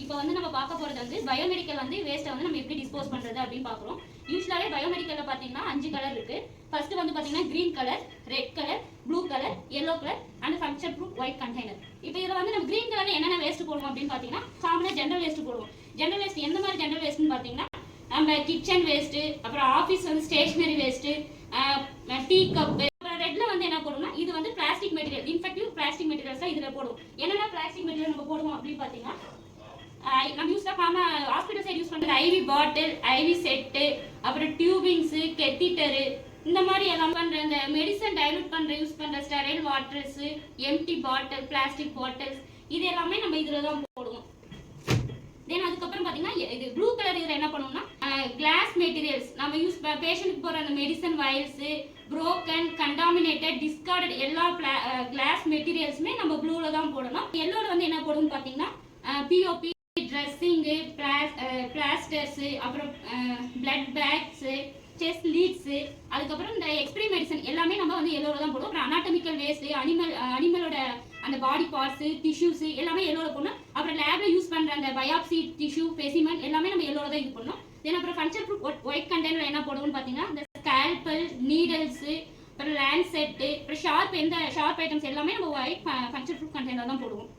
இப்போ வந்து நம்ம பார்க்க போகிறது வந்து பயோமெடிக்கல் வந்து வேஸ்ட்டை வந்து நம்ம எப்படி டிஸ்போஸ் பண்ணுறது அப்படின்னு பார்க்குறோம். யூஸ்வலாகவே பயோமெடிக்கலில் பார்த்தீங்கன்னா 5 கலர் இருக்குது. ஃபர்ஸ்ட் வந்து பார்த்தீங்கன்னா green colour, red colour, blue colour, yellow colour and function proof white container. இப்போ இதில் வந்து நம்ம க்ரீன் கலரில் என்னென்ன வேஸ்ட் போடுவோம் அப்படின்னு பார்த்தீங்கன்னா காமனாக ஜென்ரல் வேஸ்ட் போடுவோம். ஜென்ரல் வேஸ்ட் எந்த மாதிரி ஜென்ரல் வேஸ்ட்னு பார்த்தீங்கன்னா நம்ம கிச்சன் வேஸ்ட்டு, அப்புறம் ஆஃபீஸ் வந்து ஸ்டேஷனரி வேஸ்ட்டு, டீ கப்பு. அப்புறம் ரெட்ல வந்து என்ன போடுவோம்னா இது வந்து plastic material, infective plastic materials தான் இதில் போடுவோம். என்னென்ன பிளாஸ்டிக் மெட்டீரியல் நம்ம போடுவோம் அப்படின்னு பார்த்தீங்கன்னா நம்ம யூஸ்வலாக ஹாஸ்பிட்டல் சைடு யூஸ் பண்ணுறது ஐவி பாட்டில், ஐவி செட்டு, அப்புறம் டியூபிங்ஸு, கெத்திட்டரு, இந்த மாதிரி எல்லாம் பண்ணுற இந்த மெடிசன் டைலூட் பண்ணுற யூஸ் பண்ணுற sterile waters, empty bottle, plastic bottles, இது எல்லாமே நம்ம இதில் தான் போடுவோம். தென் அதுக்கப்புறம் பார்த்தீங்கன்னா இது ப்ளூ கலர் இதில் என்ன பண்ணுவோம்னா கிளாஸ் மெட்டீரியல்ஸ் நம்ம யூஸ் பேஷண்ட்டுக்கு போகிற அந்த மெடிசன் வயல்ஸு, புரோக்கன், கண்டாமினேட்டட், டிஸ்கார்டட் எல்லா கிளாஸ் மெட்டீரியல்ஸுமே நம்ம ப்ளூவில் தான் போடணும். எல்லோட வந்து என்ன போடுவோம்னு பார்த்தீங்கன்னா பிஓபி, ட்ரெஸ்ஸிங்கு, பிளாஸ்டர்ஸு, அப்புறம் பிளட் பேக்ஸு, செஸ்ட் லீட்ஸு, அதுக்கப்புறம் இந்த எக்ஸ்பிரி மெடிசன் எல்லாமே நம்ம வந்து எல்லோவில் தான் போடுவோம். அப்புறம் அனாட்டமிக்கல் வேஸ்ட்டு, அனிமலோட அந்த பாடி பார்ட்ஸு, டிஷ்யூஸு எல்லாமே எல்லோவில் போடணும். அப்புறம் லேபில் யூஸ் பண்ணுற அந்த பயாப்சி டிஷ்யூ, ஸ்பெசிமென் எல்லாமே நம்ம எல்லோவில் தான் இது பண்ணணும். தென் அப்புறம் ஃபங்க்ஷன் ப்ரூஃப் ஒயிட் கண்டெய்னர் என்ன போடுவோம்னு பார்த்தீங்கன்னா இந்த ஸ்கேல்பல், நீடல்ஸு, அப்புறம் லேண்ட் செட்டு, அப்புறம் ஷார்ப் ஐட்டம்ஸ் எல்லாமே நம்ம ஒயிட் ஃபங்க்ஷன் ப்ரூஃப் கண்டெய்னர் தான் போடுவோம்.